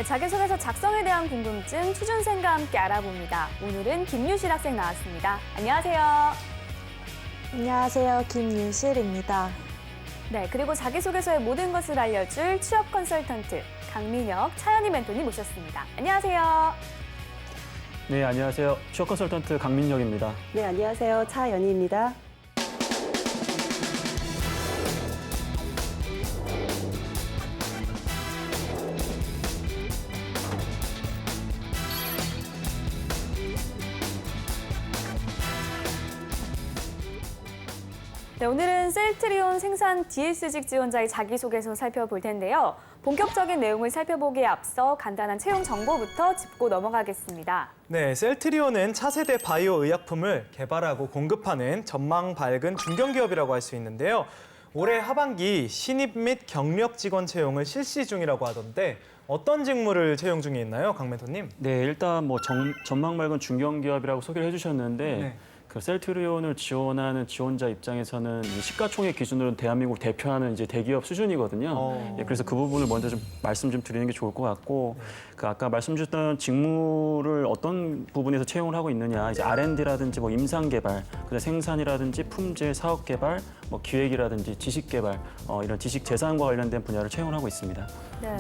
네, 자기소개서 작성에 대한 궁금증 취준생과 함께 알아봅니다. 오늘은 김유실 학생 나왔습니다. 안녕하세요. 안녕하세요. 김유실입니다. 네, 그리고 자기소개서의 모든 것을 알려줄 취업 컨설턴트 강민혁, 차연희 멘토님 모셨습니다. 안녕하세요. 네, 안녕하세요. 취업 컨설턴트 강민혁입니다. 네, 안녕하세요. 차연희입니다. 네, 오늘은 셀트리온 생산 DS직 지원자의 자기소개서 살펴볼 텐데요. 본격적인 내용을 살펴보기에 앞서 간단한 채용 정보부터 짚고 넘어가겠습니다. 네, 셀트리온은 차세대 바이오 의약품을 개발하고 공급하는 전망 밝은 중견기업이라고 할 수 있는데요. 올해 하반기 신입 및 경력 직원 채용을 실시 중이라고 하던데 어떤 직무를 채용 중에 있나요, 강 멘토님? 네, 일단 전망 맑은 중견기업이라고 소개를 해주셨는데 네. 그 셀트리온을 지원하는 지원자 입장에서는 이 시가총액 기준으로는 대한민국 대표하는 이제 대기업 수준이거든요. 예, 그래서 그 부분을 먼저 좀 말씀 좀 드리는 게 좋을 것 같고, 그 아까 말씀 주셨던 직무를 어떤 부분에서 채용을 하고 있느냐, 이제 R&D라든지 뭐 임상개발, 그다음 생산이라든지 품질, 사업개발, 뭐 기획이라든지 지식개발, 이런 지식 재산과 관련된 분야를 채용을 하고 있습니다. 네.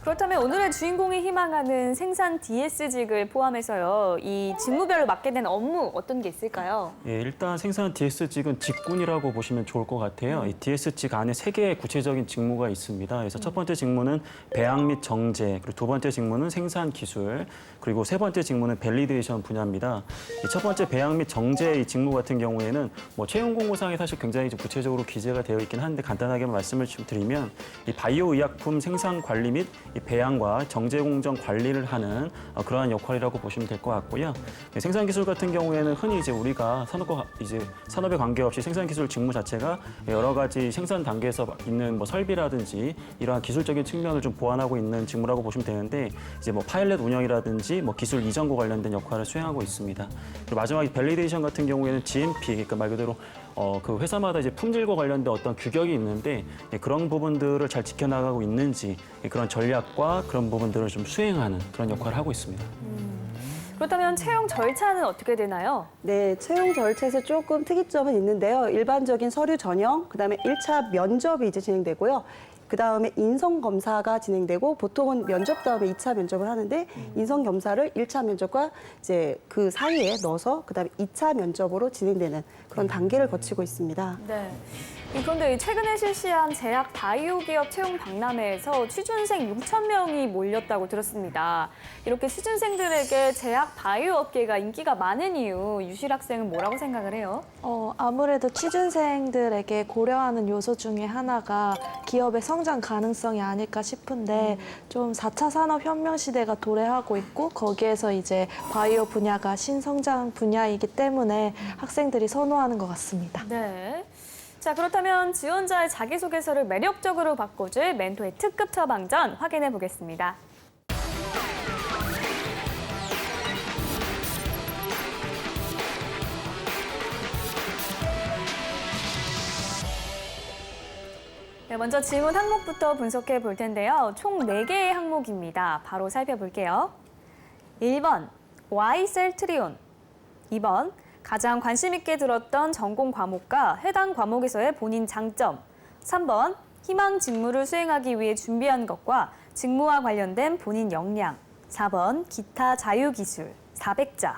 그렇다면 오늘의 주인공이 희망하는 생산 DS직을 포함해서요. 이 직무별로 맡게 된 업무 어떤 게 있을까요? 예, 일단 생산 DS직은 직군이라고 보시면 좋을 것 같아요. 이 DS직 안에 3개의 구체적인 직무가 있습니다. 그래서 첫 번째 직무는 배양 및 정제, 그리고 두 번째 직무는 생산 기술, 그리고 세 번째 직무는 밸리데이션 분야입니다. 이 첫 번째 배양 및 정제 이 직무 같은 경우에는 뭐 채용 공고상에 사실 굉장히 좀 구체적으로 기재가 되어 있긴 한데 간단하게 말씀을 좀 드리면 이 바이오 의약품 생산 관리 및 이 배양과 정제 공정 관리를 하는 그러한 역할이라고 보시면 될 것 같고요. 생산 기술 같은 경우에는 흔히 이제 우리가 산업에 관계없이 생산 기술 직무 자체가 여러 가지 생산 단계에서 있는 뭐 설비라든지 이러한 기술적인 측면을 좀 보완하고 있는 직무라고 보시면 되는데 이제 뭐 파일럿 운영이라든지 뭐 기술 이전과 관련된 역할을 수행하고 있습니다. 그리고 마지막에 밸리데이션 같은 경우에는 GMP, 그러니까 말 그대로 그 회사마다 이제 품질과 관련된 어떤 규격이 있는데 그런 부분들을 잘 지켜나가고 있는지 그런 전략과 그런 부분들을 좀 수행하는 그런 역할을 하고 있습니다. 그렇다면 채용 절차는 어떻게 되나요? 네, 채용 절차에서 조금 특이점은 있는데요. 일반적인 서류 전형, 그다음에 1차 면접이 이제 진행되고요. 그다음에 인성 검사가 진행되고 보통은 면접 다음에 2차 면접을 하는데 인성 검사를 1차 면접과 이제 그 사이에 넣어서 그다음에 2차 면접으로 진행되는 그런 단계를 거치고 있습니다. 네. 그런데 최근에 실시한 제약 바이오 기업 채용 박람회에서 취준생 6천 명이 몰렸다고 들었습니다. 이렇게 취준생들에게 제약 바이오 업계가 인기가 많은 이유, 유실 학생은 뭐라고 생각을 해요? 아무래도 취준생들에게 고려하는 요소 중에 하나가 기업의 성장 가능성이 아닐까 싶은데 좀 4차 산업혁명 시대가 도래하고 있고 거기에서 이제 바이오 분야가 신성장 분야이기 때문에 학생들이 선호하는 것 같습니다. 네. 자, 그렇다면 지원자의 자기소개서를 매력적으로 바꿔줄 멘토의 특급 처방전 확인해 보겠습니다. 네, 먼저 질문 항목부터 분석해 볼 텐데요. 총 4개의 항목입니다. 바로 살펴볼게요. 1번, Y 셀트리온. 2번, 가장 관심 있게 들었던 전공 과목과 해당 과목에서의 본인 장점. 3번, 희망 직무를 수행하기 위해 준비한 것과 직무와 관련된 본인 역량. 4번, 기타 자유기술, 400자.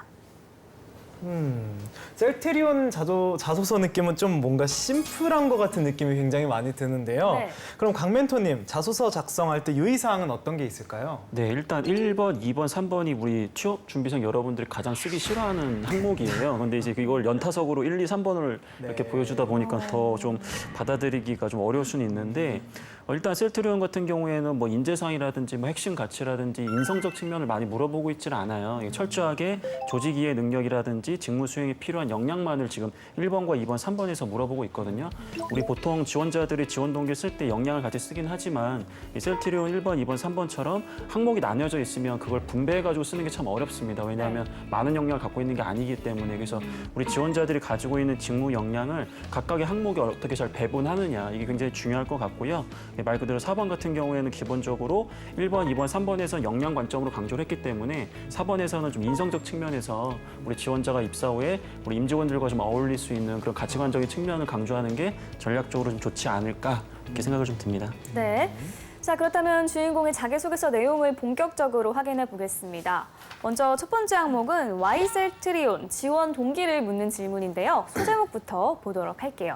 셀트리온 자소서 느낌은 좀 뭔가 심플한 것 같은 느낌이 굉장히 많이 드는데요. 네. 그럼 강 멘토님, 자소서 작성할 때 유의사항은 어떤 게 있을까요? 네, 일단 1번, 2번, 3번이 우리 취업 준비생 여러분들이 가장 쓰기 싫어하는 항목이에요. 근데 이제 이걸 연타석으로 1, 2, 3번을 이렇게 보여주다 보니까 더 좀 받아들이기가 좀 어려울 수는 있는데 일단 셀트리온 같은 경우에는 뭐 인재상이라든지 뭐 핵심 가치라든지 인성적 측면을 많이 물어보고 있지는 않아요. 철저하게 조직 이해 능력이라든지 직무 수행에 필요한 역량만을 지금 1번과 2번, 3번에서 물어보고 있거든요. 우리 보통 지원자들이 지원 동기를 쓸 때 역량을 같이 쓰긴 하지만 이 셀트리온 1번, 2번, 3번처럼 항목이 나뉘어져 있으면 그걸 분배해가지고 쓰는 게 참 어렵습니다. 왜냐하면 많은 역량을 갖고 있는 게 아니기 때문에 그래서 우리 지원자들이 가지고 있는 직무 역량을 각각의 항목에 어떻게 잘 배분하느냐 이게 굉장히 중요할 것 같고요. 말 그대로 4번 같은 경우에는 기본적으로 1번, 2번, 3번에서 역량 관점으로 강조를 했기 때문에 4번에서는 좀 인성적 측면에서 우리 지원자가 입사 후에 우리 임직원들과 좀 어울릴 수 있는 그런 가치관적인 측면을 강조하는 게 전략적으로 좀 좋지 않을까 이렇게 생각을 좀 듭니다. 네. 자, 그렇다면 주인공의 자기소개서 내용을 본격적으로 확인해 보겠습니다. 먼저 첫 번째 항목은 Y셀트리온 지원 동기를 묻는 질문인데요. 소제목부터 보도록 할게요.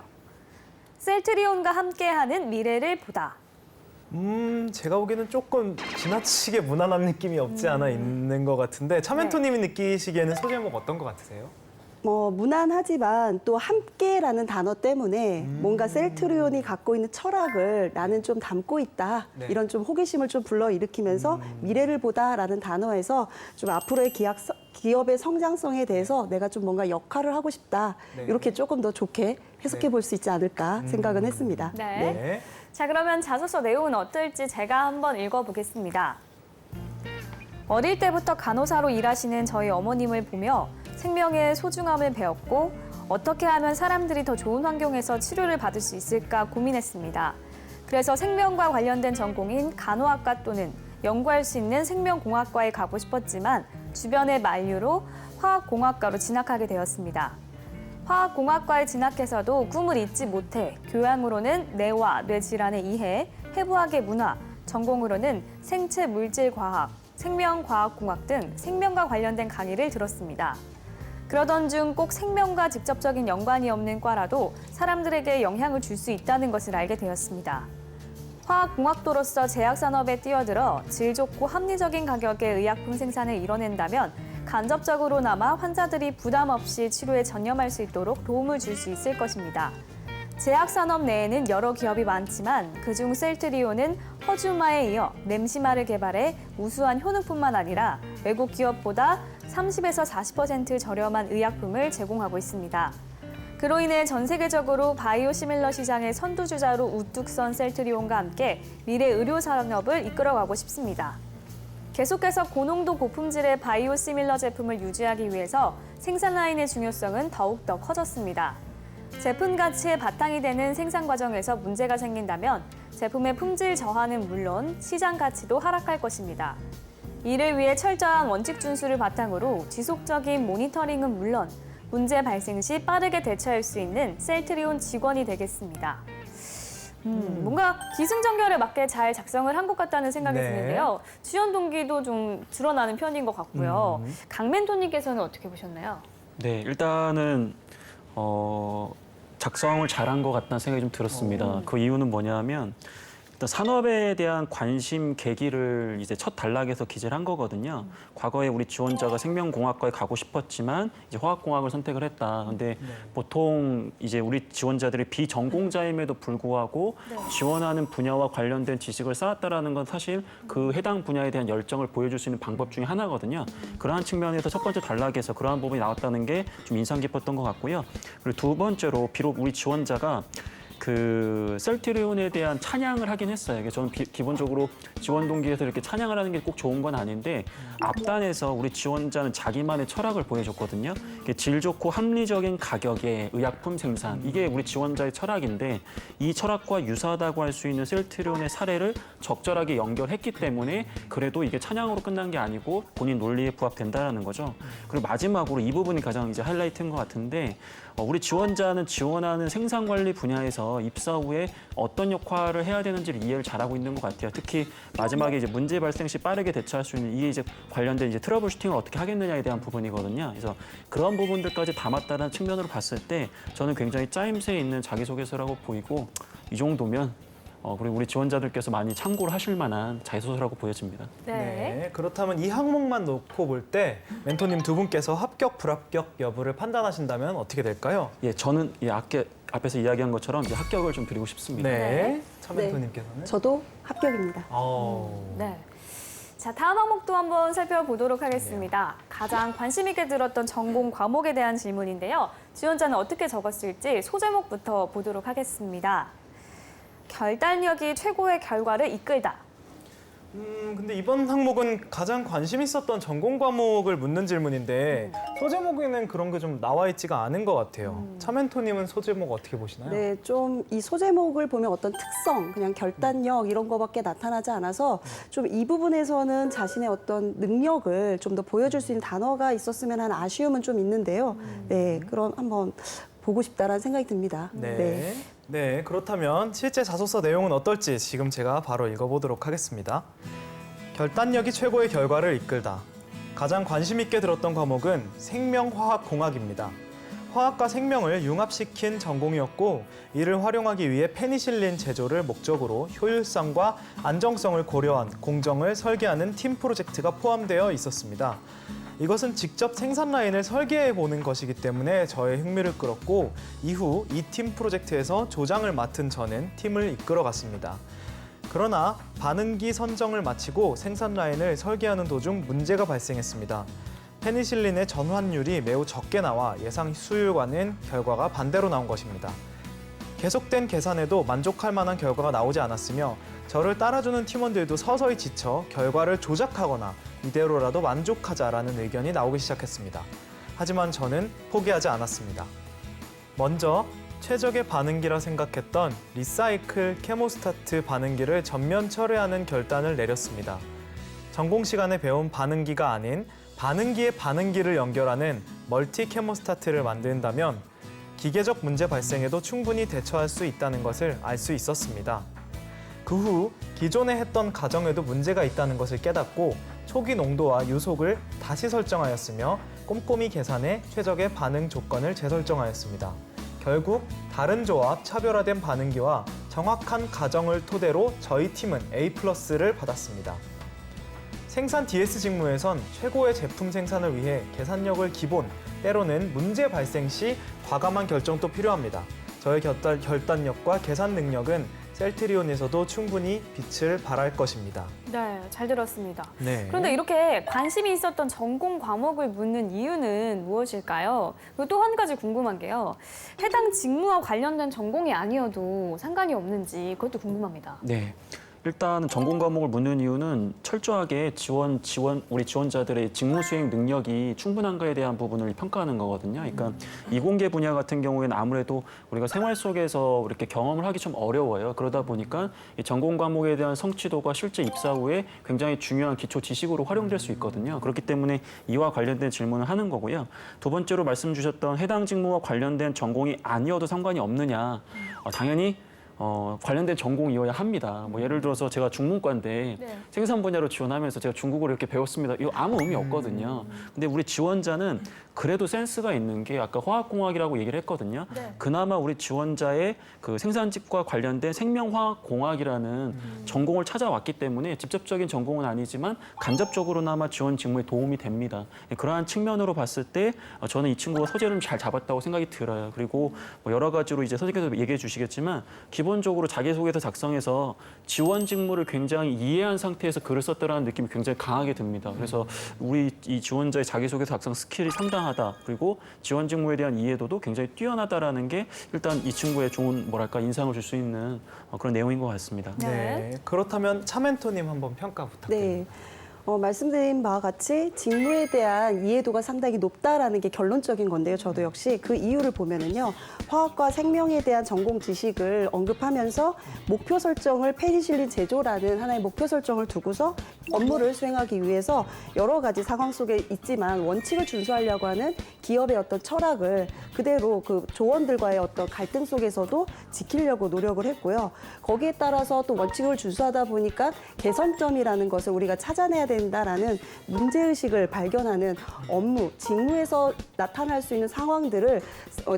셀트리온과 함께하는 미래를 보다. 제가 보기에는 조금 지나치게 무난한 느낌이 없지 않아 있는 것 같은데 차멘토님이 느끼시기에는 소제목 어떤 것 같으세요? 무난하지만 또 함께라는 단어 때문에 뭔가 셀트리온이 갖고 있는 철학을 나는 좀 담고 있다. 네. 이런 좀 호기심을 좀 불러일으키면서 미래를 보다라는 단어에서 좀 앞으로의 기업의 성장성에 대해서 내가 좀 뭔가 역할을 하고 싶다. 네. 이렇게 조금 더 좋게 해석해 볼 수 있지 않을까 생각은 했습니다. 네. 네. 자, 그러면 자소서 내용은 어떨지 제가 한번 읽어보겠습니다. 어릴 때부터 간호사로 일하시는 저희 어머님을 보며 생명의 소중함을 배웠고 어떻게 하면 사람들이 더 좋은 환경에서 치료를 받을 수 있을까 고민했습니다. 그래서 생명과 관련된 전공인 간호학과 또는 연구할 수 있는 생명공학과에 가고 싶었지만 주변의 만류로 화학공학과로 진학하게 되었습니다. 화학공학과에 진학해서도 꿈을 잊지 못해 교양으로는 뇌와 뇌질환의 이해, 해부학의 문화, 전공으로는 생체물질과학, 생명과학공학 등 생명과 관련된 강의를 들었습니다. 그러던 중 꼭 생명과 직접적인 연관이 없는 과라도 사람들에게 영향을 줄 수 있다는 것을 알게 되었습니다. 화학공학도로서 제약산업에 뛰어들어 질 좋고 합리적인 가격의 의약품 생산을 이뤄낸다면 간접적으로나마 환자들이 부담 없이 치료에 전념할 수 있도록 도움을 줄 수 있을 것입니다. 제약산업 내에는 여러 기업이 많지만 그중 셀트리온은 허주마에 이어 램시마를 개발해 우수한 효능뿐만 아니라 외국 기업보다 30에서 40% 저렴한 의약품을 제공하고 있습니다. 그로 인해 전 세계적으로 바이오 시밀러 시장의 선두주자로 우뚝 선 셀트리온과 함께 미래 의료 산업을 이끌어가고 싶습니다. 계속해서 고농도 고품질의 바이오 시밀러 제품을 유지하기 위해서 생산 라인의 중요성은 더욱더 커졌습니다. 제품 가치의 바탕이 되는 생산 과정에서 문제가 생긴다면 제품의 품질 저하는 물론 시장 가치도 하락할 것입니다. 이를 위해 철저한 원칙 준수를 바탕으로 지속적인 모니터링은 물론 문제 발생 시 빠르게 대처할 수 있는 셀트리온 직원이 되겠습니다. 뭔가 기승전결에 맞게 잘 작성을 한 것 같다는 생각이 네. 드는데요. 지원 동기도 좀 드러나는 편인 것 같고요. 강멘토님께서는 어떻게 보셨나요? 네, 일단은 작성을 잘한 것 같다는 생각이 좀 들었습니다. 그 이유는 뭐냐면 일단 산업에 대한 관심 계기를 이제 첫 단락에서 기재를 한 거거든요. 과거에 우리 지원자가 생명공학과에 가고 싶었지만 이제 화학공학을 선택을 했다. 근데 보통 이제 우리 지원자들이 비전공자임에도 불구하고 지원하는 분야와 관련된 지식을 쌓았다라는 건 사실 그 해당 분야에 대한 열정을 보여줄 수 있는 방법 중에 하나거든요. 그러한 측면에서 첫 번째 단락에서 그러한 부분이 나왔다는 게 좀 인상 깊었던 것 같고요. 그리고 두 번째로 비록 우리 지원자가 그 셀트리온에 대한 찬양을 하긴 했어요. 이게 저는 기본적으로 지원 동기에서 이렇게 찬양을 하는 게 꼭 좋은 건 아닌데 앞단에서 우리 지원자는 자기만의 철학을 보여줬거든요. 이게 질 좋고 합리적인 가격의 의약품 생산 이게 우리 지원자의 철학인데 이 철학과 유사하다고 할 수 있는 셀트리온의 사례를 적절하게 연결했기 때문에 그래도 이게 찬양으로 끝난 게 아니고 본인 논리에 부합된다라는 거죠. 그리고 마지막으로 이 부분이 가장 이제 하이라이트인 것 같은데 우리 지원자는 지원하는 생산관리 분야에서 입사 후에 어떤 역할을 해야 되는지를 이해를 잘하고 있는 것 같아요. 특히 마지막에 이제 문제 발생 시 빠르게 대처할 수 있는 이게 이제 관련된 이제 트러블 슈팅을 어떻게 하겠느냐에 대한 부분이거든요. 그래서 그런 부분들까지 담았다는 측면으로 봤을 때 저는 굉장히 짜임새 있는 자기소개서라고 보이고 이 정도면 그리고 우리 지원자들께서 많이 참고를 하실 만한 자기소개서라고 보여집니다. 네. 그렇다면 이 항목만 놓고 볼 때 멘토님 두 분께서 합격, 불합격 여부를 판단하신다면 어떻게 될까요? 예, 저는 앞에서 이야기한 것처럼 이제 합격을 좀 드리고 싶습니다. 네. 차멘토님께서는? 저도 합격입니다. 네. 자, 다음 항목도 한번 살펴보도록 하겠습니다. 가장 관심 있게 들었던 전공 과목에 대한 질문인데요. 지원자는 어떻게 적었을지 소제목부터 보도록 하겠습니다. 결단력이 최고의 결과를 이끌다. 근데 이번 항목은 가장 관심 있었던 전공 과목을 묻는 질문인데 소제목에는 그런 게 좀 나와 있지가 않은 것 같아요. 차멘토님은 소제목 어떻게 보시나요? 네, 좀 이 소제목을 보면 어떤 특성, 그냥 결단력 이런 거밖에 나타나지 않아서 좀 이 부분에서는 자신의 어떤 능력을 좀 더 보여줄 수 있는 단어가 있었으면 하는 아쉬움은 좀 있는데요. 네, 그럼 한번 보고 싶다라는 생각이 듭니다. 네. 네, 그렇다면 실제 자소서 내용은 어떨지 지금 제가 바로 읽어보도록 하겠습니다. 결단력이 최고의 결과를 이끌다. 가장 관심 있게 들었던 과목은 생명화학공학입니다. 화학과 생명을 융합시킨 전공이었고 이를 활용하기 위해 페니실린 제조를 목적으로 효율성과 안정성을 고려한 공정을 설계하는 팀 프로젝트가 포함되어 있었습니다. 이것은 직접 생산 라인을 설계해 보는 것이기 때문에 저의 흥미를 끌었고 이후 이 팀 프로젝트에서 조장을 맡은 저는 팀을 이끌어 갔습니다. 그러나 반응기 선정을 마치고 생산 라인을 설계하는 도중 문제가 발생했습니다. 페니실린의 전환율이 매우 적게 나와 예상 수율과는 결과가 반대로 나온 것입니다. 계속된 계산에도 만족할 만한 결과가 나오지 않았으며 저를 따라주는 팀원들도 서서히 지쳐 결과를 조작하거나 이대로라도 만족하자라는 의견이 나오기 시작했습니다. 하지만 저는 포기하지 않았습니다. 먼저 최적의 반응기라 생각했던 리사이클 케모스타트 반응기를 전면 철회하는 결단을 내렸습니다. 전공 시간에 배운 반응기가 아닌 반응기의 반응기를 연결하는 멀티 케모스타트를 만든다면 기계적 문제 발생에도 충분히 대처할 수 있다는 것을 알 수 있었습니다. 그 후 기존에 했던 가정에도 문제가 있다는 것을 깨닫고 초기 농도와 유속을 다시 설정하였으며 꼼꼼히 계산해 최적의 반응 조건을 재설정하였습니다. 결국 다른 조합 차별화된 반응기와 정확한 가정을 토대로 저희 팀은 A+를 받았습니다. 생산 DS 직무에선 최고의 제품 생산을 위해 계산력을 기본, 때로는 문제 발생 시 과감한 결정도 필요합니다. 저의 결단력과 계산 능력은 셀트리온에서도 충분히 빛을 발할 것입니다. 네, 잘 들었습니다. 네. 그런데 이렇게 관심이 있었던 전공 과목을 묻는 이유는 무엇일까요? 그리고 또 한 가지 궁금한 게요. 해당 직무와 관련된 전공이 아니어도 상관이 없는지 그것도 궁금합니다. 네. 일단 전공 과목을 묻는 이유는 철저하게 우리 지원자들의 직무 수행 능력이 충분한가에 대한 부분을 평가하는 거거든요. 그러니까 이공계 분야 같은 경우에는 아무래도 우리가 생활 속에서 이렇게 경험을 하기 좀 어려워요. 그러다 보니까 이 전공 과목에 대한 성취도가 실제 입사 후에 굉장히 중요한 기초 지식으로 활용될 수 있거든요. 그렇기 때문에 이와 관련된 질문을 하는 거고요. 두 번째로 말씀 주셨던 해당 직무와 관련된 전공이 아니어도 상관이 없느냐. 당연히 관련된 전공이어야 합니다. 뭐 예를 들어서 제가 중문과인데 네. 생산 분야로 지원하면서 제가 중국어를 이렇게 배웠습니다. 이거 아무 의미 없거든요. 근데 우리 지원자는 그래도 센스가 있는 게 아까 화학공학이라고 얘기를 했거든요. 네. 그나마 우리 지원자의 그 생산직과 관련된 생명화학공학이라는 전공을 찾아왔기 때문에 직접적인 전공은 아니지만 간접적으로나마 지원 직무에 도움이 됩니다. 그러한 측면으로 봤을 때 저는 이 친구가 소재를 잘 잡았다고 생각이 들어요. 그리고 뭐 여러 가지로 이제 선생님께서 얘기해 주시겠지만 기본적으로 자기소개서 작성해서 지원 직무를 굉장히 이해한 상태에서 글을 썼다라는 느낌이 굉장히 강하게 듭니다. 그래서 우리 이 지원자의 자기소개서 작성 스킬이 상당하다. 그리고 지원 직무에 대한 이해도도 굉장히 뛰어나다라는 게 일단 이 친구의 좋은 인상을 줄 수 있는 그런 내용인 것 같습니다. 네. 그렇다면 차멘토님 한번 평가 부탁드립니다. 네. 말씀드린 바와 같이 직무에 대한 이해도가 상당히 높다라는 게 결론적인 건데요. 저도 역시 그 이유를 보면은요. 화학과 생명에 대한 전공 지식을 언급하면서 목표 설정을 페니실린 제조라는 하나의 목표 설정을 두고서 업무를 수행하기 위해서 여러 가지 상황 속에 있지만 원칙을 준수하려고 하는 기업의 어떤 철학을 그대로 그 조원들과의 어떤 갈등 속에서도 지키려고 노력을 했고요. 거기에 따라서 또 원칙을 준수하다 보니까 개선점이라는 것을 우리가 찾아내야 된다라는 문제의식을 발견하는 업무, 직무에서 나타날 수 있는 상황들을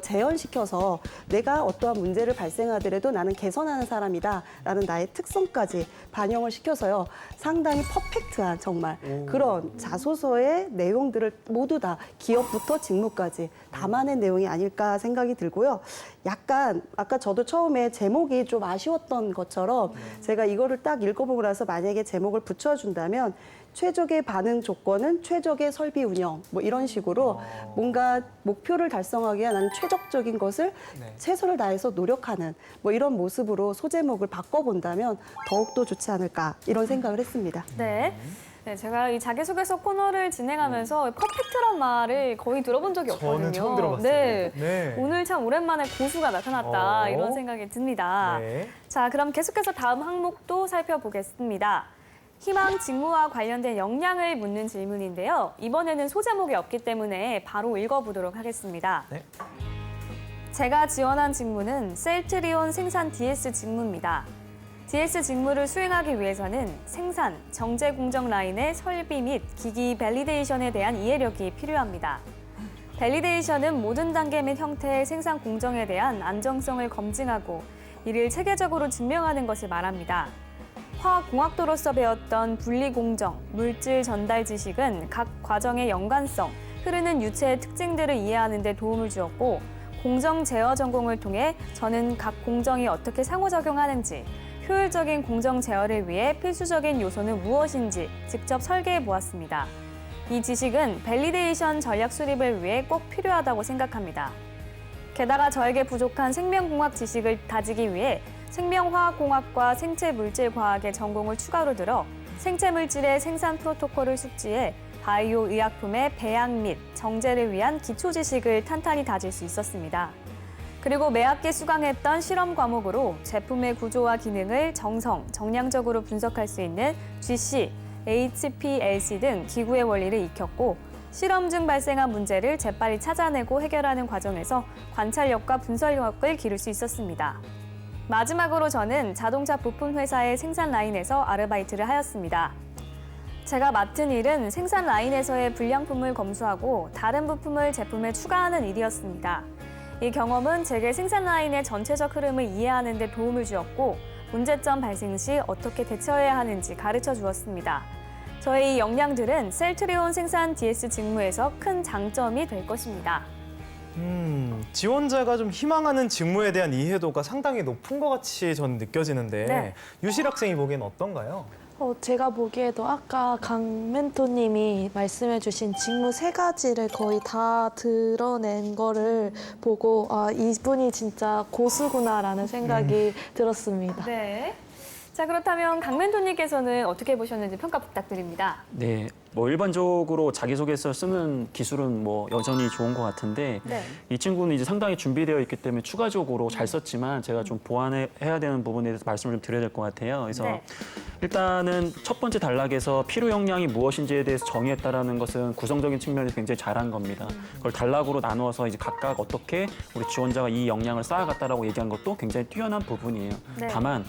재현시켜서 내가 어떠한 문제를 발생하더라도 나는 개선하는 사람이다라는 나의 특성까지 반영을 시켜서요. 상당히 퍼펙트한 정말 그런 자소서의 내용들을 모두 다 기업부터 직무까지 담아낸 내용이 아닐까 생각이 들고요. 약간 아까 저도 처음에 제목이 좀 아쉬웠던 것처럼 제가 이거를 딱 읽어보고 나서 만약에 제목을 붙여준다면 최적의 반응 조건은 최적의 설비 운영 뭐 이런 식으로 뭔가 목표를 달성하기 위한 나는 최적적인 것을 네. 최선을 다해서 노력하는 뭐 이런 모습으로 소제목을 바꿔본다면 더욱더 좋지 않을까 이런 생각을 했습니다. 네. 네, 제가 이 자기소개서 코너를 진행하면서 퍼펙트란 말을 거의 들어본 적이 없거든요. 저는 처음 들어봤어요. 네. 네. 오늘 참 오랜만에 고수가 나타났다 어. 이런 생각이 듭니다. 네. 자, 그럼 계속해서 다음 항목도 살펴보겠습니다. 희망 직무와 관련된 역량을 묻는 질문인데요. 이번에는 소제목이 없기 때문에 바로 읽어보도록 하겠습니다. 네. 제가 지원한 직무는 셀트리온 생산 DS 직무입니다. DS 직무를 수행하기 위해서는 생산, 정제 공정 라인의 설비 및 기기 밸리데이션에 대한 이해력이 필요합니다. 밸리데이션은 모든 단계 및 형태의 생산 공정에 대한 안정성을 검증하고 이를 체계적으로 증명하는 것을 말합니다. 화학공학도로서 배웠던 분리공정, 물질 전달 지식은 각 과정의 연관성, 흐르는 유체의 특징들을 이해하는 데 도움을 주었고 공정 제어 전공을 통해 저는 각 공정이 어떻게 상호작용하는지, 효율적인 공정 제어를 위해 필수적인 요소는 무엇인지 직접 설계해 보았습니다. 이 지식은 밸리데이션 전략 수립을 위해 꼭 필요하다고 생각합니다. 게다가 저에게 부족한 생명공학 지식을 다지기 위해 생명화학공학과 생체물질과학의 전공을 추가로 들어 생체물질의 생산 프로토콜을 숙지해 바이오 의약품의 배양 및 정제를 위한 기초 지식을 탄탄히 다질 수 있었습니다. 그리고 매학기 수강했던 실험 과목으로 제품의 구조와 기능을 정량적으로 분석할 수 있는 GC, HPLC 등 기구의 원리를 익혔고 실험 중 발생한 문제를 재빨리 찾아내고 해결하는 과정에서 관찰력과 분석력을 기를 수 있었습니다. 마지막으로 저는 자동차 부품 회사의 생산 라인에서 아르바이트를 하였습니다. 제가 맡은 일은 생산 라인에서의 불량품을 검수하고 다른 부품을 제품에 추가하는 일이었습니다. 이 경험은 제게 생산 라인의 전체적 흐름을 이해하는 데 도움을 주었고 문제점 발생 시 어떻게 대처해야 하는지 가르쳐 주었습니다. 저의 이 역량들은 셀트리온 생산 DS 직무에서 큰 장점이 될 것입니다. 지원자가 좀 희망하는 직무에 대한 이해도가 상당히 높은 것 같이 저는 느껴지는데 네. 유실 학생이 보기엔 어떤가요? 제가 보기에도 아까 강 멘토님이 말씀해주신 직무 3가지를 거의 다 드러낸 거를 보고 아, 이분이 진짜 고수구나라는 생각이 들었습니다. 네. 자, 그렇다면 강 멘토님께서는 어떻게 보셨는지 평가 부탁드립니다. 네, 뭐 일반적으로 자기소개서 쓰는 기술은 뭐 여전히 좋은 것 같은데 네. 이 친구는 이제 상당히 준비되어 있기 때문에 추가적으로 잘 썼지만 제가 좀 보완해야 되는 부분에 대해서 말씀을 좀 드려야 될 것 같아요. 그래서 네. 일단은 첫 번째 단락에서 필요 역량이 무엇인지에 대해서 정의했다라는 것은 구성적인 측면에서 굉장히 잘한 겁니다. 그걸 단락으로 나누어서 이제 각각 어떻게 우리 지원자가 이 역량을 쌓아갔다라고 얘기한 것도 굉장히 뛰어난 부분이에요. 네. 다만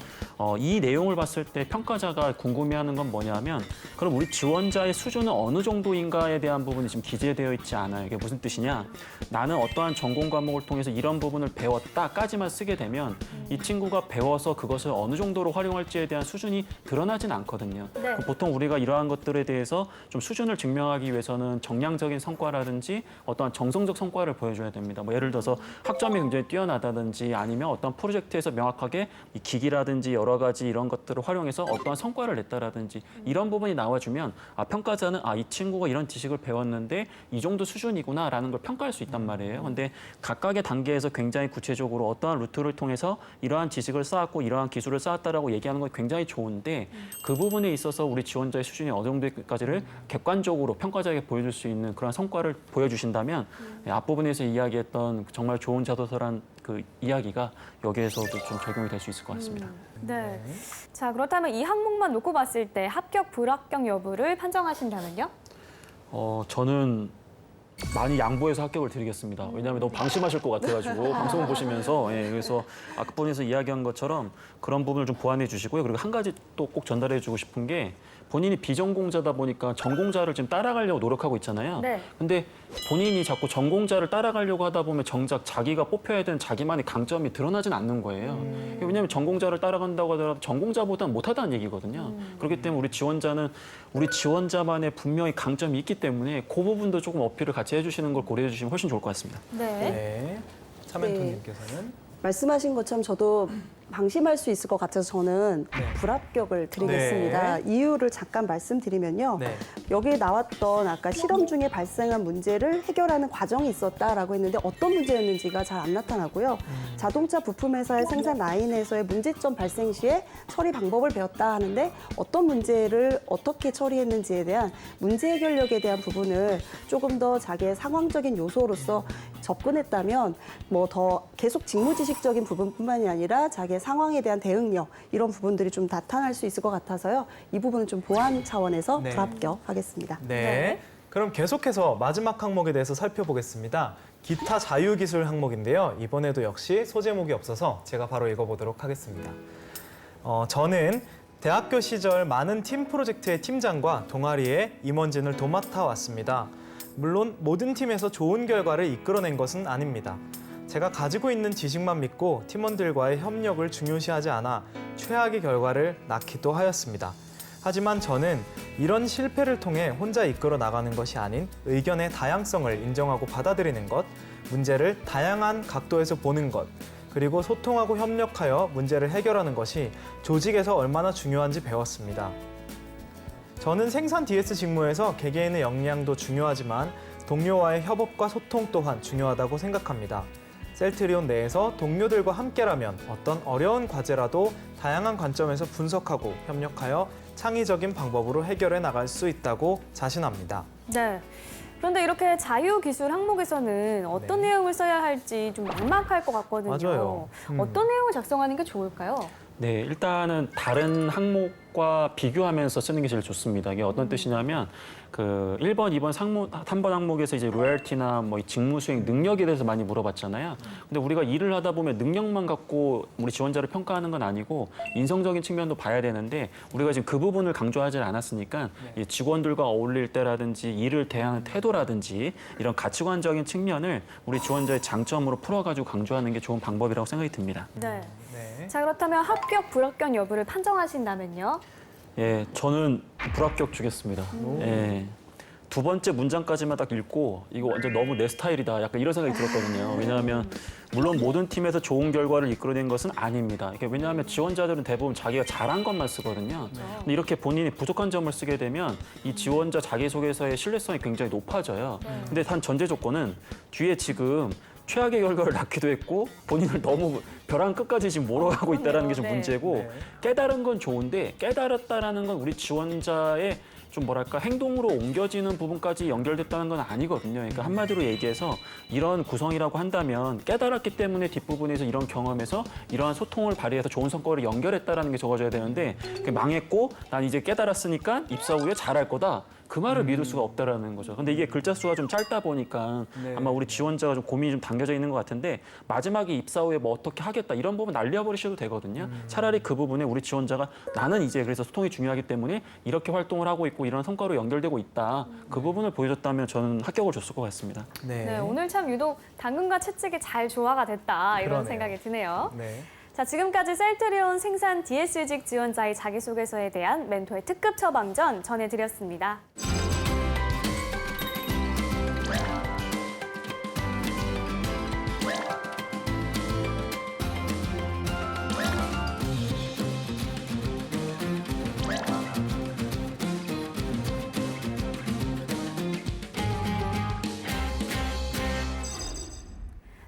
이 내용을 봤을 때 평가자가 궁금해하는 건 뭐냐면 그럼 우리 지원자의 수준은 어느 정도인가에 대한 부분이 지금 기재되어 있지 않아요. 이게 무슨 뜻이냐? 나는 어떠한 전공 과목을 통해서 이런 부분을 배웠다까지만 쓰게 되면 이 친구가 배워서 그것을 어느 정도로 활용할지에 대한 수준이 드러나진 않거든요. 네. 보통 우리가 이러한 것들에 대해서 좀 수준을 증명하기 위해서는 정량적인 성과라든지 어떠한 정성적 성과를 보여줘야 됩니다. 뭐 예를 들어서 학점이 굉장히 뛰어나다든지 아니면 어떤 프로젝트에서 명확하게 이 기기라든지 여러 가지 이런 것들을 활용해서 어떠한 성과를 냈다라든지 이런 부분이 나와주면 평가자는 이 친구가 이런 지식을 배웠는데 이 정도 수준이구나라는 걸 평가할 수 있단 말이에요. 근데 각각의 단계에서 굉장히 구체적으로 어떠한 루트를 통해서 이러한 지식을 쌓았고 이러한 기술을 쌓았다라고 얘기하는 건 굉장히 좋은데 그 부분에 있어서 우리 지원자의 수준이 어느 정도까지를 객관적으로 평가자에게 보여줄 수 있는 그런 성과를 보여주신다면 앞부분에서 이야기했던 정말 좋은 자소서란 그 이야기가 여기에서도 좀 적용이 될 수 있을 것 같습니다. 네. 자, 그렇다면 이 항목만 놓고 봤을 때 합격, 불합격 여부를 판정하신다면요? 저는 많이 양보해서 합격을 드리겠습니다. 왜냐하면 너무 방심하실 것 같아가지고 방송을 보시면서 그래서 아까 분에서 이야기한 것처럼 그런 부분을 좀 보완해 주시고요. 그리고 한 가지 또 꼭 전달해 주고 싶은 게 본인이 비전공자다 보니까 전공자를 지금 따라가려고 노력하고 있잖아요. 네. 근데 본인이 자꾸 전공자를 따라가려고 하다 보면 정작 자기가 뽑혀야 되는 자기만의 강점이 드러나진 않는 거예요. 왜냐하면 전공자를 따라간다고 하더라도 전공자보다는 못하다는 얘기거든요. 그렇기 때문에 우리 지원자만의 분명히 강점이 있기 때문에 그 부분도 조금 어필을 같이 해주시는 걸 고려해 주시면 훨씬 좋을 것 같습니다. 네. 네. 차멘토님께서는 말씀하신 것처럼 저도 방심할 수 있을 것 같아서 저는 네. 불합격을 드리겠습니다. 이유를 잠깐 말씀드리면요. 네. 여기에 나왔던 아까 실험 중에 발생한 문제를 해결하는 과정이 있었다라고 했는데 어떤 문제였는지가 잘 안 나타나고요. 자동차 부품 회사의 생산 라인에서의 문제점 발생 시에 처리 방법을 배웠다 하는데 어떤 문제를 어떻게 처리했는지에 대한 문제 해결력에 대한 부분을 조금 더 자기의 상황적인 요소로서 접근했다면 뭐 더 계속 직무지식적인 부분뿐만이 아니라 자기의 상황에 대한 대응력 이런 부분들이 좀 나타날 수 있을 것 같아서요. 이 부분은 좀 보완 차원에서 네. 불합격하겠습니다. 네. 그럼 계속해서 마지막 항목에 대해서 살펴보겠습니다. 기타 자유기술 항목인데요. 이번에도 역시 소제목이 없어서 제가 바로 읽어보도록 하겠습니다. 저는 대학교 시절 많은 팀 프로젝트의 팀장과 동아리의 임원진을 도맡아 왔습니다. 물론 모든 팀에서 좋은 결과를 이끌어낸 것은 아닙니다. 제가 가지고 있는 지식만 믿고 팀원들과의 협력을 중요시하지 않아 최악의 결과를 낳기도 하였습니다. 하지만 저는 이런 실패를 통해 혼자 이끌어 나가는 것이 아닌 의견의 다양성을 인정하고 받아들이는 것, 문제를 다양한 각도에서 보는 것, 그리고 소통하고 협력하여 문제를 해결하는 것이 조직에서 얼마나 중요한지 배웠습니다. 저는 생산 DS 직무에서 개개인의 역량도 중요하지만 동료와의 협업과 소통 또한 중요하다고 생각합니다. 셀트리온 내에서 동료들과 함께라면 어떤 어려운 과제라도 다양한 관점에서 분석하고 협력하여 창의적인 방법으로 해결해 나갈 수 있다고 자신합니다. 네. 그런데 이렇게 자유기술 항목에서는 어떤 네. 내용을 써야 할지 좀 막막할 것 같거든요. 맞아요. 어떤 내용을 작성하는 게 좋을까요? 네, 일단은 다른 항목과 비교하면서 쓰는 게 제일 좋습니다. 이게 어떤 뜻이냐면 그 1번, 2번, 3번 항목에서 이제 로열티나 뭐 직무 수행 능력에 대해서 많이 물어봤잖아요. 근데 우리가 일을 하다 보면 능력만 갖고 우리 지원자를 평가하는 건 아니고 인성적인 측면도 봐야 되는데 우리가 지금 그 부분을 강조하지 않았으니까 이 직원들과 어울릴 때라든지 일을 대하는 태도라든지 이런 가치관적인 측면을 우리 지원자의 장점으로 풀어가지고 강조하는 게 좋은 방법이라고 생각이 듭니다. 네. 네. 자, 그렇다면 합격, 불합격 여부를 판정하신다면요? 예, 저는 불합격 주겠습니다. 예. 두 번째 문장까지만 딱 읽고 이거 완전 너무 내 스타일이다. 약간 이런 생각이 들었거든요. 왜냐하면 물론 모든 팀에서 좋은 결과를 이끌어낸 것은 아닙니다. 이게 왜냐하면 지원자들은 대부분 자기가 잘한 것만 쓰거든요. 근데 이렇게 본인이 부족한 점을 쓰게 되면 이 지원자 자기소개서의 신뢰성이 굉장히 높아져요. 근데 단 전제 조건은 뒤에 지금 최악의 결과를 낳기도 했고 본인을 너무 벼랑 끝까지 지금 몰아가고 있다는 게 좀 네. 문제고 네. 깨달은 건 좋은데 깨달았다라는 건 우리 지원자의 좀 뭐랄까 행동으로 옮겨지는 부분까지 연결됐다는 건 아니거든요. 그러니까 한마디로 얘기해서 이런 구성이라고 한다면 깨달았기 때문에 뒷부분에서 이런 경험에서 이러한 소통을 발휘해서 좋은 성과를 연결했다라는 게 적어져야 되는데 그게 망했고 난 이제 깨달았으니까 입사 후에 잘할 거다. 그 말을 믿을 수가 없다라는 거죠. 근데 이게 글자 수가 좀 짧다 보니까 네. 아마 우리 지원자가 좀 고민이 좀 담겨져 있는 것 같은데 마지막에 입사 후에 뭐 어떻게 하겠다 이런 부분 날려버리셔도 되거든요. 차라리 그 부분에 우리 지원자가 나는 이제 그래서 소통이 중요하기 때문에 이렇게 활동을 하고 있고 이런 성과로 연결되고 있다. 그 부분을 보여줬다면 저는 합격을 줬을 것 같습니다. 네. 네, 오늘 참 유독 당근과 채찍이 잘 조화가 됐다 이런 그러네요. 생각이 드네요. 네. 자, 지금까지 셀트리온 생산 DS직 지원자의 자기소개서에 대한 멘토의 특급 처방전 전해드렸습니다.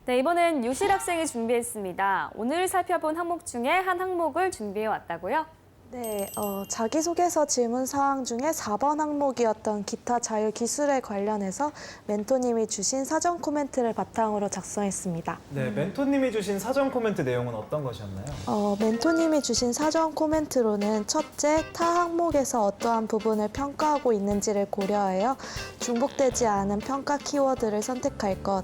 네, 이번엔 유실 학생이 준비했습니다. 오늘 살펴본 항목 중에 한 항목을 준비해 왔다고요? 네, 자기소개서 질문 사항 중에 4번 항목이었던 기타 자유 기술에 관련해서 멘토님이 주신 사전 코멘트를 바탕으로 작성했습니다. 네, 멘토님이 주신 사전 코멘트 내용은 어떤 것이었나요? 멘토님이 주신 사전 코멘트로는 첫째, 타 항목에서 어떠한 부분을 평가하고 있는지를 고려하여 중복되지 않은 평가 키워드를 선택할 것.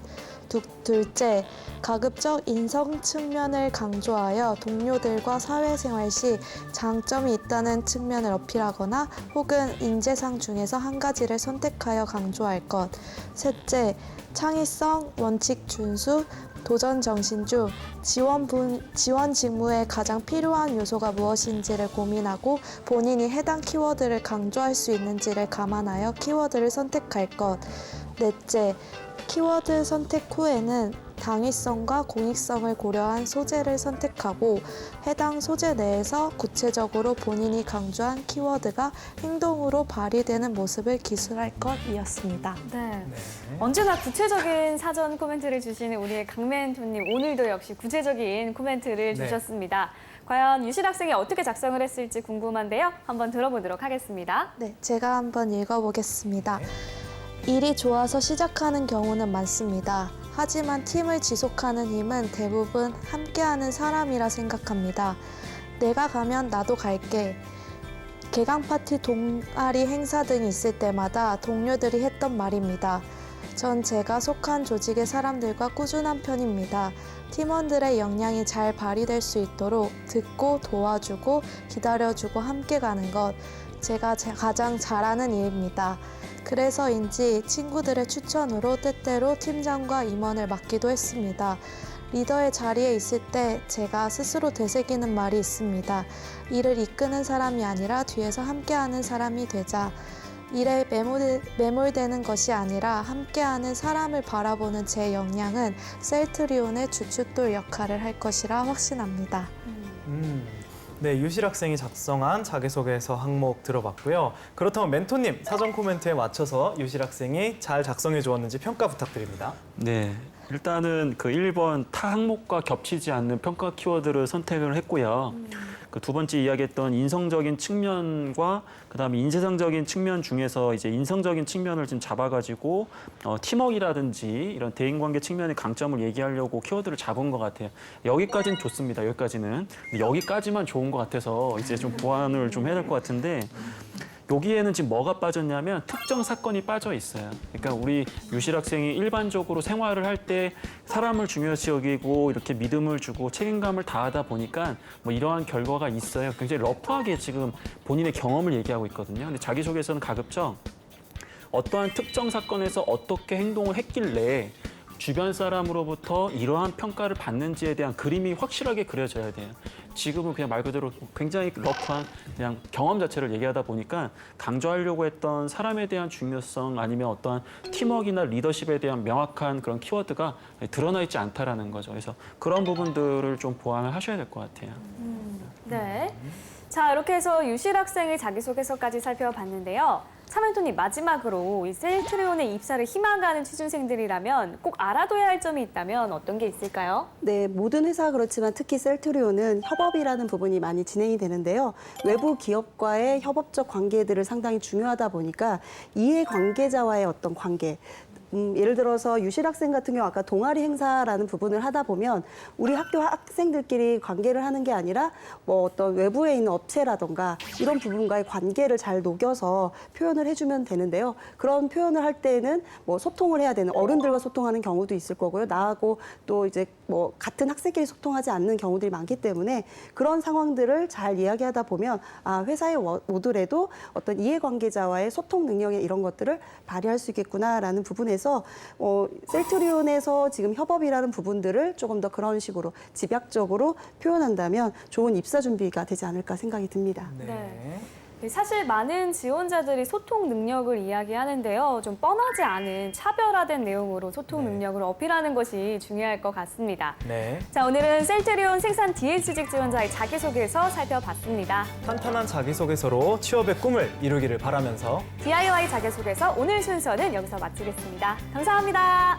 둘째, 가급적 인성 측면을 강조하여 동료들과 사회생활 시 장점이 있다는 측면을 어필하거나 혹은 인재상 중에서 한 가지를 선택하여 강조할 것. 셋째, 창의성, 원칙 준수, 도전 정신 중 지원 직무에 가장 필요한 요소가 무엇인지를 고민하고 본인이 해당 키워드를 강조할 수 있는지를 감안하여 키워드를 선택할 것. 넷째, 키워드 선택 후에는 당위성과 공익성을 고려한 소재를 선택하고 해당 소재 내에서 구체적으로 본인이 강조한 키워드가 행동으로 발휘되는 모습을 기술할 것이었습니다. 네. 언제나 구체적인 사전 코멘트를 주시는 우리의 강 멘토님, 오늘도 역시 구체적인 코멘트를 네. 주셨습니다. 과연 유실 학생이 어떻게 작성을 했을지 궁금한데요. 한번 들어보도록 하겠습니다. 네, 제가 한번 읽어보겠습니다. 일이 좋아서 시작하는 경우는 많습니다. 하지만 팀을 지속하는 힘은 대부분 함께하는 사람이라 생각합니다. 내가 가면 나도 갈게. 개강 파티, 동아리 행사 등이 있을 때마다 동료들이 했던 말입니다. 전 제가 속한 조직의 사람들과 꾸준한 편입니다. 팀원들의 역량이 잘 발휘될 수 있도록 듣고 도와주고 기다려주고 함께 가는 것, 제가 가장 잘하는 일입니다. 그래서인지 친구들의 추천으로 때때로 팀장과 임원을 맡기도 했습니다. 리더의 자리에 있을 때 제가 스스로 되새기는 말이 있습니다. 일을 이끄는 사람이 아니라 뒤에서 함께하는 사람이 되자. 일에 매몰되는 것이 아니라 함께하는 사람을 바라보는 제 역량은 셀트리온의 주춧돌 역할을 할 것이라 확신합니다. 네, 유실 학생이 작성한 자기소개서 항목 들어봤고요. 그렇다면 멘토님, 사전 코멘트에 맞춰서 유실 학생이 잘 작성해 주었는지 평가 부탁드립니다. 네. 일단은 그 1번 타 항목과 겹치지 않는 평가 키워드를 선택을 했고요. 그 두 번째 이야기했던 인성적인 측면과 그다음에 인재상적인 측면 중에서 이제 인성적인 측면을 좀 잡아가지고 팀워크라든지 이런 대인관계 측면의 강점을 얘기하려고 키워드를 잡은 것 같아요. 여기까지는 좋습니다. 여기까지는. 근데 여기까지만 좋은 것 같아서 이제 좀 보완을 좀 해야 될 것 같은데 여기에는 지금 뭐가 빠졌냐면 특정 사건이 빠져 있어요. 그러니까 우리 유실 학생이 일반적으로 생활을 할 때 사람을 중요시 여기고 이렇게 믿음을 주고 책임감을 다하다 보니까 뭐 이러한 결과가 있어요. 굉장히 러프하게 지금 본인의 경험을 얘기하고 있거든요. 근데 자기소개서는 가급적 어떠한 특정 사건에서 어떻게 행동을 했길래 주변 사람으로부터 이러한 평가를 받는지에 대한 그림이 확실하게 그려져야 돼요. 지금은 그냥 말 그대로 굉장히 러프한 그냥 경험 자체를 얘기하다 보니까 강조하려고 했던 사람에 대한 중요성 아니면 어떠한 팀워크나 리더십에 대한 명확한 그런 키워드가 드러나 있지 않다라는 거죠. 그래서 그런 부분들을 좀 보완을 하셔야 될 것 같아요. 네. 자, 이렇게 해서 유실 학생의 자기소개서까지 살펴봤는데요. 차멘토님, 마지막으로 이 셀트리온의 입사를 희망하는 취준생들이라면 꼭 알아둬야 할 점이 있다면 어떤 게 있을까요? 네, 모든 회사 그렇지만 특히 셀트리온은 협업이라는 부분이 많이 진행이 되는데요. 외부 기업과의 협업적 관계들을 상당히 중요하다 보니까 이해관계자와의 어떤 관계, 예를 들어서 유실 학생 같은 경우 아까 동아리 행사라는 부분을 하다 보면 우리 학교 학생들끼리 관계를 하는 게 아니라 뭐 어떤 외부에 있는 업체라던가 이런 부분과의 관계를 잘 녹여서 표현을 해주면 되는데요. 그런 표현을 할 때는 뭐 소통을 해야 되는 어른들과 소통하는 경우도 있을 거고요. 나하고 또 이제 뭐 같은 학생끼리 소통하지 않는 경우들이 많기 때문에 그런 상황들을 잘 이야기하다 보면 아, 회사에 오더라도 어떤 이해관계자와의 소통 능력에 이런 것들을 발휘할 수 있겠구나라는 부분에서 셀트리온에서 지금 협업이라는 부분들을 조금 더 그런 식으로 집약적으로 표현한다면 좋은 입사 준비가 되지 않을까 생각이 듭니다. 네. 사실 많은 지원자들이 소통 능력을 이야기하는데요. 좀 뻔하지 않은 차별화된 내용으로 소통 능력을 어필하는 것이 중요할 것 같습니다. 네. 자, 오늘은 셀트리온 생산 DX직 지원자의 자기소개서 살펴봤습니다. 탄탄한 자기소개서로 취업의 꿈을 이루기를 바라면서 DIY 자기소개서 오늘 순서는 여기서 마치겠습니다. 감사합니다.